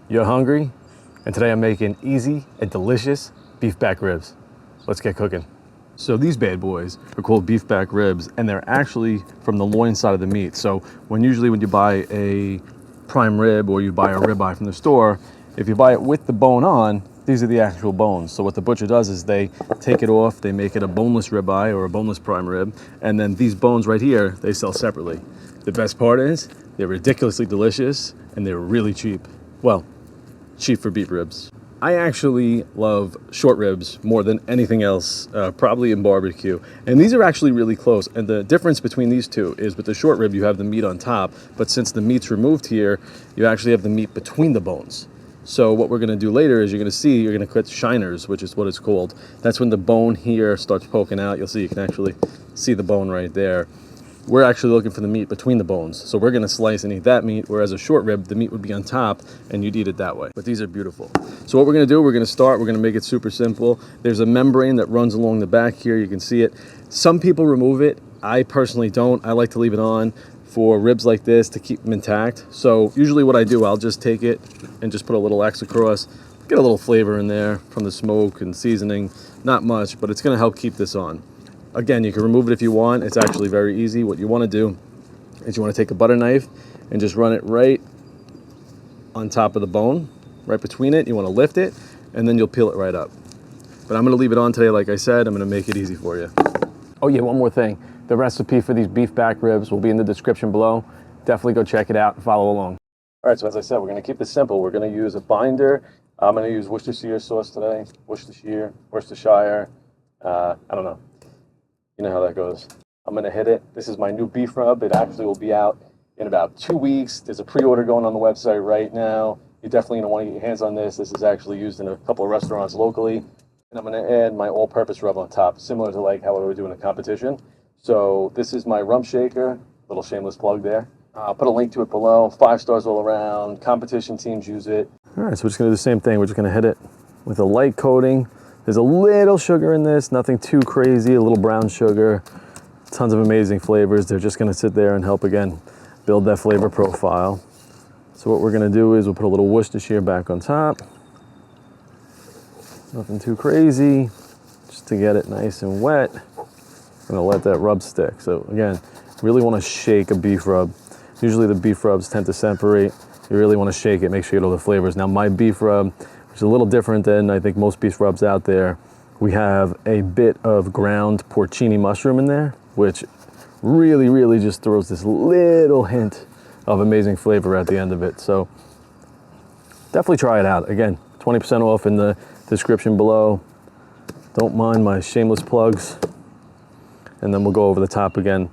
You're hungry? And today I'm making easy and delicious beef back ribs. Let's get cooking. So these bad boys are called beef back ribs, and they're actually from the loin side of the meat. So usually when you buy a prime rib or you buy a ribeye from the store, if you buy it with the bone on, these are the actual bones. So what the butcher does is they take it off, they make it a boneless ribeye or a boneless prime rib, and then these bones right here, they sell separately. The best part is they're ridiculously delicious and they're really cheap. Well, cheap for beef ribs. I actually love short ribs more than anything else, probably in barbecue. And these are actually really close. And the difference between these two is with the short rib, you have the meat on top, but since the meat's removed here, you actually have the meat between the bones. So what we're gonna do later is you're gonna cut shiners, which is what it's called. That's when the bone here starts poking out. You'll see, you can actually see the bone right there. We're actually looking for the meat between the bones. So we're gonna slice and eat that meat, whereas a short rib, the meat would be on top and you'd eat it that way. But these are beautiful. So what we're gonna do, we're gonna make it super simple. There's a membrane that runs along the back here. You can see it. Some people remove it. I personally don't. I like to leave it on for ribs like this to keep them intact. So usually what I do, I'll just take it and just put a little X across, get a little flavor in there from the smoke and seasoning. Not much, but it's gonna help keep this on. Again, you can remove it if you want. It's actually very easy. What you want to do is you want to take a butter knife and just run it right on top of the bone, right between it. You want to lift it, and then you'll peel it right up. But I'm going to leave it on today, like I said. I'm going to make it easy for you. Oh yeah, one more thing. The recipe for these beef back ribs will be in the description below. Definitely go check it out and follow along. All right, so as I said, we're going to keep this simple. We're going to use a binder. I'm going to use Worcestershire sauce today. Worcestershire. I don't know. You know how that goes. I'm gonna hit it. This is my new beef rub. It actually will be out in about 2 weeks. There's a pre-order going on the website right now. You're definitely gonna wanna get your hands on this. This is actually used in a couple of restaurants locally. And I'm gonna add my all-purpose rub on top, similar to like how I would do in a competition. So this is my rump shaker, little shameless plug there. I'll put a link to it below. 5 stars all around. Competition teams use it. All right, so we're just gonna do the same thing. We're just gonna hit it with a light coating. There's a little sugar in this, nothing too crazy, a little brown sugar, tons of amazing flavors. They're just gonna sit there and help, again, build that flavor profile. So what we're gonna do is we'll put a little Worcestershire back on top. Nothing too crazy, just to get it nice and wet. I'm gonna let that rub stick. So again, really wanna shake a beef rub. Usually the beef rubs tend to separate. You really wanna shake it, make sure you get all the flavors. Now my beef rub, which is a little different than I think most beef rubs out there. We have a bit of ground porcini mushroom in there, which really, really just throws this little hint of amazing flavor at the end of it. So definitely try it out. Again, 20% off in the description below. Don't mind my shameless plugs. And then we'll go over the top again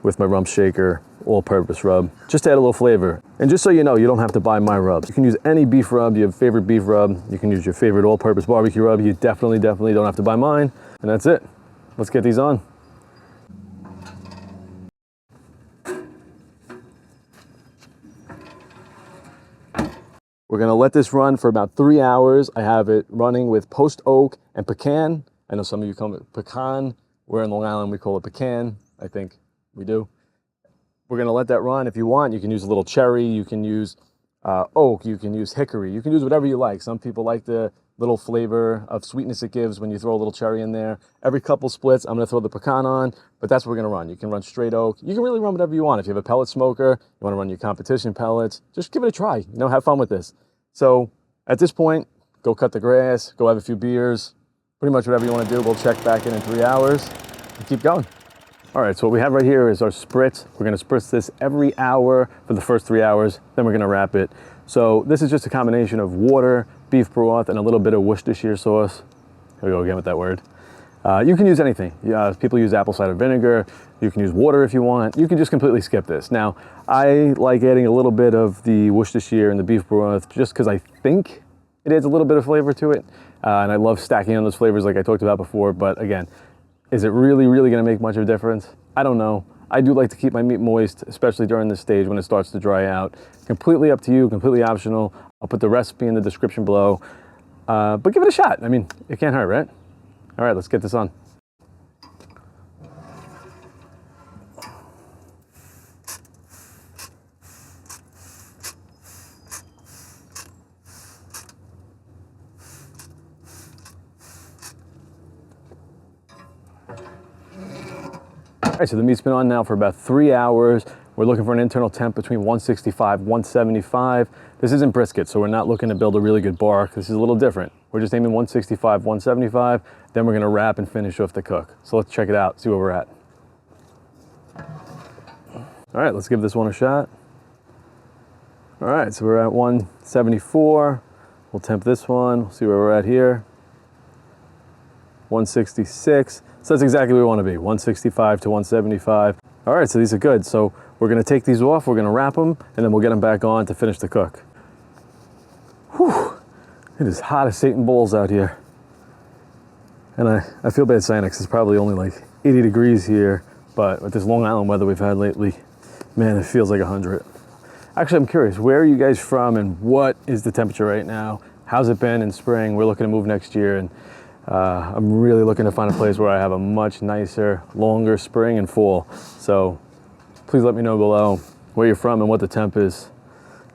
with my rump shaker, all-purpose rub, just to add a little flavor. And just so you know, you don't have to buy my rubs. You can use any beef rub, you have a favorite beef rub, you can use your favorite all-purpose barbecue rub. You definitely don't have to buy mine. And that's it. Let's get these on. We're gonna let this run for about 3 hours. I have it running with post oak and pecan. I know some of you call it pecan. We're in Long Island, we call it pecan. I think we do. We're gonna let that run. If you want, you can use a little cherry, you can use oak, you can use hickory, you can use whatever you like. Some people like the little flavor of sweetness it gives when you throw a little cherry in there. Every couple splits, I'm gonna throw the pecan on, but that's what we're gonna run. You can run straight oak. You can really run whatever you want. If you have a pellet smoker, you wanna run your competition pellets, just give it a try. You know, have fun with this. So at this point, go cut the grass, go have a few beers, pretty much whatever you wanna do. We'll check back in 3 hours and keep going. All right, so what we have right here is our spritz. We're gonna spritz this every hour for the first 3 hours, then we're gonna wrap it. So this is just a combination of water, beef broth, and a little bit of Worcestershire sauce. Here we go again with that word. You can use anything. People use apple cider vinegar. You can use water if you want. You can just completely skip this. Now, I like adding a little bit of the Worcestershire and the beef broth just because I think it adds a little bit of flavor to it. And I love stacking on those flavors like I talked about before, but again, is it really, really gonna make much of a difference? I don't know. I do like to keep my meat moist, especially during this stage when it starts to dry out. Completely up to you, completely optional. I'll put the recipe in the description below, but give it a shot. I mean, it can't hurt, right? All right, let's get this on. All right, so the meat's been on now for about 3 hours. We're looking for an internal temp between 165, 175. This isn't brisket, so we're not looking to build a really good bark. This is a little different. We're just aiming 165, 175. Then we're gonna wrap and finish off the cook. So let's check it out, see where we're at. All right, let's give this one a shot. All right, so we're at 174. We'll temp this one, see where we're at here. 166. So that's exactly where we want to be, 165 to 175. All right, so these are good. So we're gonna take these off, we're gonna wrap them, and then we'll get them back on to finish the cook. Whew, it is hot as Satan balls out here. And I feel bad saying it, 'cause it's probably only like 80 degrees here, but with this Long Island weather we've had lately, man, it feels like 100. Actually, I'm curious, where are you guys from and what is the temperature right now? How's it been in spring? We're looking to move next year, and I'm really looking to find a place where I have a much nicer, longer spring and fall. So please let me know below where you're from and what the temp is.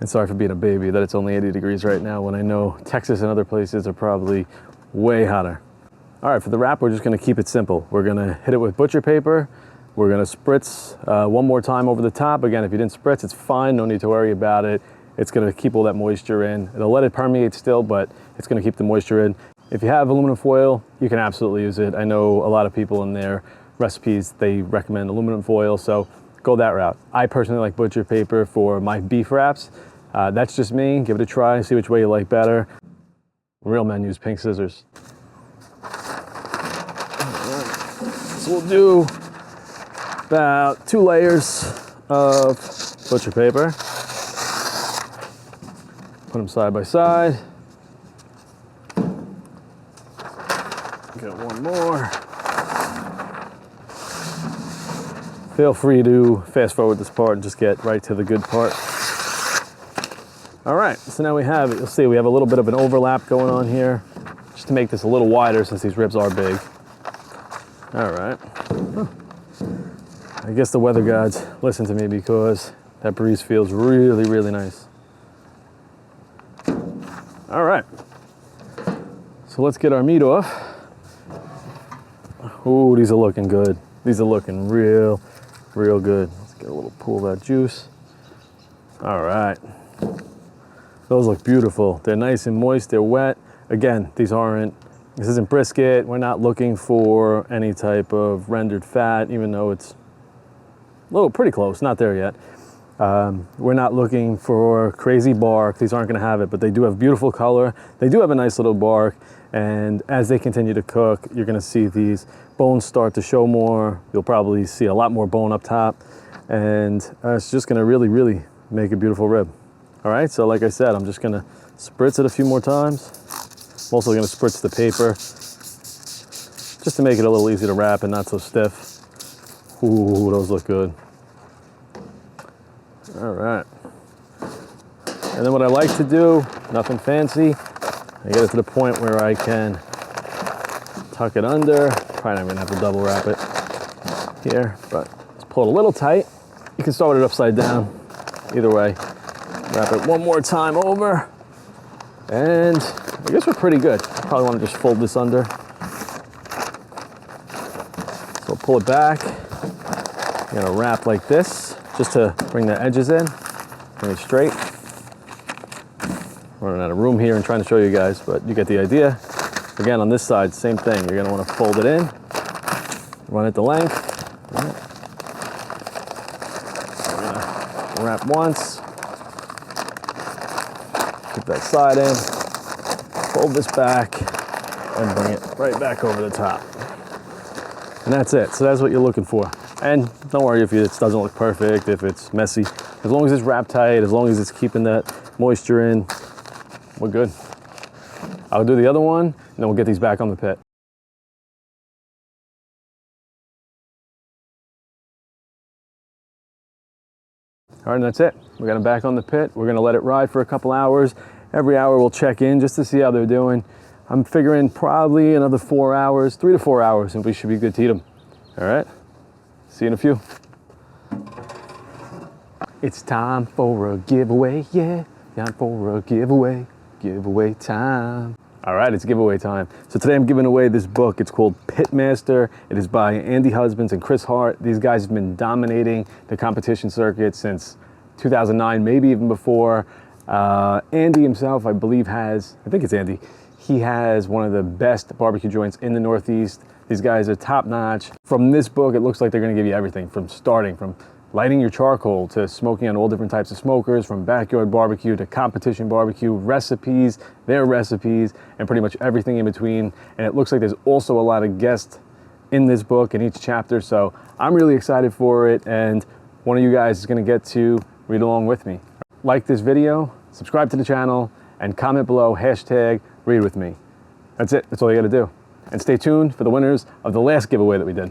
And sorry for being a baby that it's only 80 degrees right now when I know Texas and other places are probably way hotter. All right, for the wrap, we're just gonna keep it simple. We're gonna hit it with butcher paper. We're gonna spritz one more time over the top. Again, if you didn't spritz, it's fine, no need to worry about it. It's gonna keep all that moisture in. It'll let it permeate still, but it's gonna keep the moisture in. If you have aluminum foil, you can absolutely use it. I know a lot of people in their recipes, they recommend aluminum foil, so go that route. I personally like butcher paper for my beef wraps. That's just me, give it a try, see which way you like better. Real men use pink scissors. So we'll do about 2 layers of butcher paper. Put them side by side. Got one more. Feel free to fast forward this part and just get right to the good part. All right, so now we have it. You'll see we have a little bit of an overlap going on here, just to make this a little wider since these ribs are big. All right. I guess the weather gods listen to me because that breeze feels really, really nice. All right. So let's get our meat off. Ooh, these are looking good. These are looking real good. Let's get a little pool of that juice. All right. Those look beautiful. They're nice and moist, they're wet. Again, this isn't brisket. We're not looking for any type of rendered fat, even though it's pretty close, not there yet. We're not looking for crazy bark. These aren't gonna have it, but they do have beautiful color. They do have a nice little bark. And as they continue to cook, you're gonna see these bones start to show more. You'll probably see a lot more bone up top. And it's just gonna really, really make a beautiful rib. All right, so like I said, I'm just gonna spritz it a few more times. I'm also gonna spritz the paper just to make it a little easy to wrap and not so stiff. Ooh, those look good. All right. And then what I like to do, nothing fancy, I get it to the point where I can tuck it under. Probably not gonna have to double wrap it here, but just pull it a little tight. You can start it upside down, either way. Wrap it one more time over, and I guess we're pretty good. Probably wanna just fold this under. So we'll pull it back. I'm gonna wrap like this, just to bring the edges in, bring it straight. Running out of room here and trying to show you guys, but you get the idea. Again, on this side, same thing. You're gonna wanna fold it in, run it the length. Right. We're gonna wrap once, keep that side in, fold this back, and bring it right back over the top. And that's it, so that's what you're looking for. And don't worry if it doesn't look perfect, if it's messy. As long as it's wrapped tight, as long as it's keeping that moisture in, we're good. I'll do the other one, and then we'll get these back on the pit. All right, and that's it. We got them back on the pit. We're gonna let it ride for a couple hours. Every hour we'll check in just to see how they're doing. I'm figuring probably another 4 hours, 3 to 4 hours, and we should be good to eat them. All right, see you in a few. It's time for a giveaway, yeah. Time for a giveaway time. All right, it's giveaway time. So today I'm giving away this book. It's called Pitmaster. It is by Andy Husbands and Chris Hart. These guys have been dominating the competition circuit since 2009, maybe even before. Andy himself, I believe I think it's Andy, he has one of the best barbecue joints in the Northeast. These guys are top notch. From this book, it looks like they're gonna give you everything from lighting your charcoal to smoking on all different types of smokers, from backyard barbecue to competition barbecue, recipes, their recipes, and pretty much everything in between. And it looks like there's also a lot of guests in this book in each chapter. So I'm really excited for it. And one of you guys is gonna get to read along with me. Like this video, subscribe to the channel, and comment below, #read with me. That's it, that's all you gotta do. And stay tuned for the winners of the last giveaway that we did.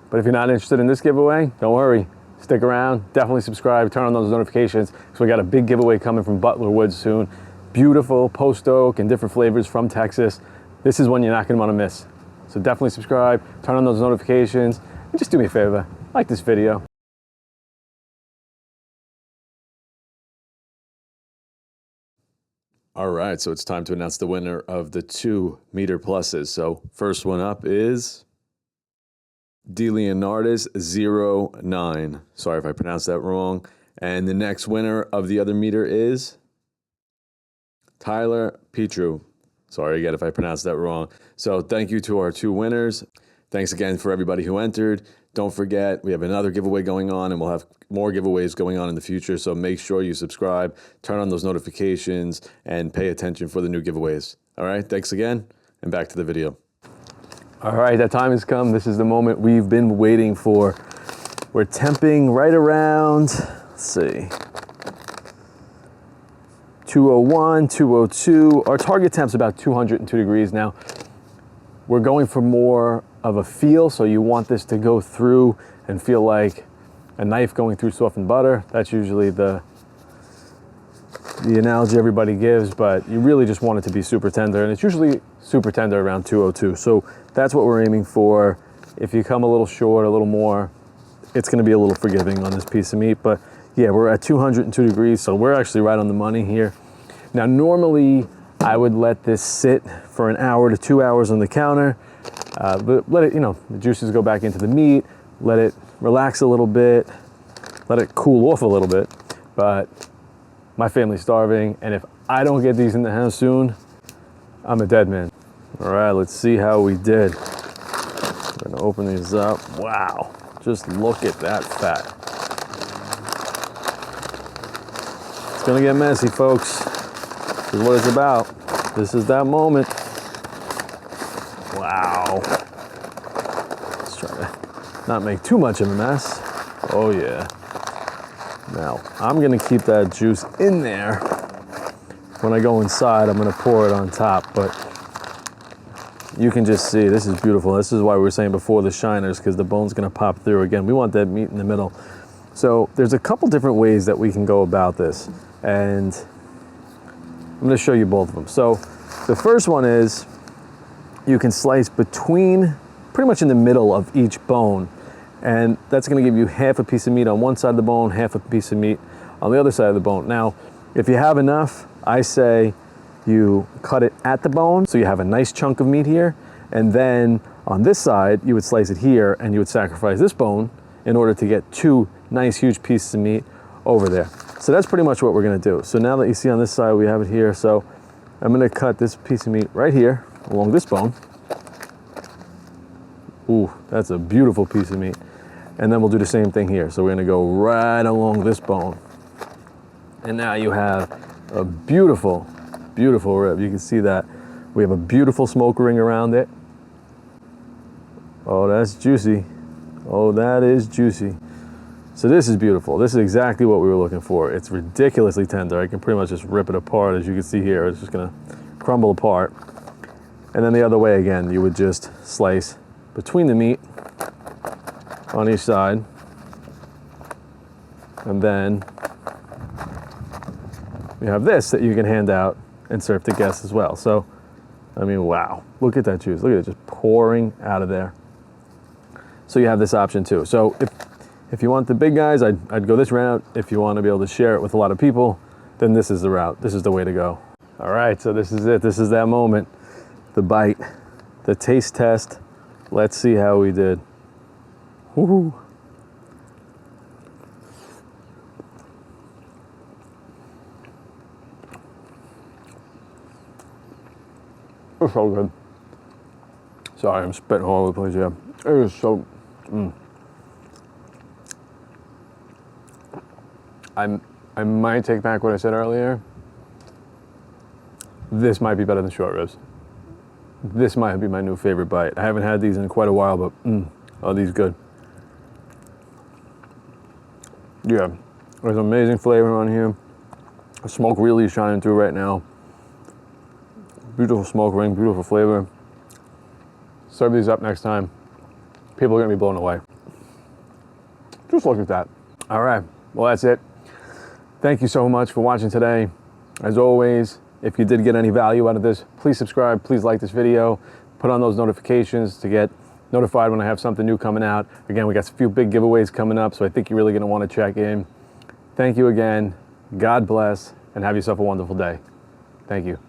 But if you're not interested in this giveaway, don't worry. Stick around, definitely subscribe, turn on those notifications, because we got a big giveaway coming from Butler Woods soon. Beautiful post oak and different flavors from Texas. This is one you're not gonna wanna miss. So definitely subscribe, turn on those notifications, and just do me a favor, like this video. All right, so it's time to announce the winner of the 2 meter pluses. So first one up is DeLeonardis09. Sorry if I pronounced that wrong. And the next winner of the other meter is Tyler Petru. Sorry again if I pronounced that wrong. So thank you to our 2 winners. Thanks again for everybody who entered. Don't forget, we have another giveaway going on, and we'll have more giveaways going on in the future. So make sure you subscribe, turn on those notifications, and pay attention for the new giveaways. All right, thanks again, and back to the video. All right, that time has come. This is the moment we've been waiting for. We're temping right around, let's see, 201, 202. Our target temp's about 202 degrees. Now, we're going for more of a feel, so you want this to go through and feel like a knife going through softened butter. That's usually the analogy everybody gives, but you really just want it to be super tender, and it's usually super tender around 202. So that's what we're aiming for. If you come a little short, a little more, it's gonna be a little forgiving on this piece of meat. But yeah, we're at 202 degrees, so we're actually right on the money here. Now, normally I would let this sit for an hour to 2 hours on the counter. Let it, the juices go back into the meat, let it relax a little bit, let it cool off a little bit. But my family's starving, and if I don't get these in the house soon, I'm a dead man. All right, let's see how we did. We're gonna open these up. Wow, just look at that fat. It's gonna get messy, folks. This is what it's about. This is that moment. Wow. Let's try to not make too much of a mess. Oh yeah. Now, I'm gonna keep that juice in there. When I go inside, I'm gonna pour it on top, but you can just see, this is beautiful. This is why we were saying before the shiners, because the bone's gonna pop through. Again, we want that meat in the middle. So there's a couple different ways that we can go about this, and I'm gonna show you both of them. So the first one is, you can slice between, pretty much in the middle of each bone, and that's gonna give you half a piece of meat on one side of the bone, half a piece of meat on the other side of the bone. Now, if you have enough, I say you cut it at the bone, so you have a nice chunk of meat here, and then on this side, you would slice it here, and you would sacrifice this bone in order to get 2 nice, huge pieces of meat over there. So that's pretty much what we're gonna do. So now that you see on this side, we have it here, so I'm gonna cut this piece of meat right here, along this bone. Ooh, that's a beautiful piece of meat. And then we'll do the same thing here. So we're gonna go right along this bone. And now you have a beautiful, beautiful rib. You can see that. We have a beautiful smoke ring around it. Oh, that's juicy. Oh, that is juicy. So this is beautiful. This is exactly what we were looking for. It's ridiculously tender. I can pretty much just rip it apart, as you can see here. It's just gonna crumble apart. And then the other way again, you would just slice between the meat on each side. And then you have this that you can hand out and serve to guests as well. So, I mean, wow, look at that juice. Look at it just pouring out of there. So you have this option too. So if you want the big guys, I'd go this route. If you want to be able to share it with a lot of people, then this is the route. This is the way to go. All right, so this is it. This is that moment. the bite, the taste test. Let's see how we did. Woohoo. It's so good. Sorry, I'm spitting all over the place here. It is so. I might take back what I said earlier. This might be better than short ribs. This might be my new favorite bite. I haven't had these in quite a while, but are these good? Yeah, there's amazing flavor on here. The smoke really is shining through right now. Beautiful smoke ring, beautiful flavor. Serve these up next time. People are gonna be blown away. Just look at that. All right, well that's it. Thank you so much for watching today. As always, if you did get any value out of this, please subscribe, please like this video, put on those notifications to get notified when I have something new coming out. Again, we got a few big giveaways coming up, so I think you're really gonna wanna check in. Thank you again, God bless, and have yourself a wonderful day. Thank you.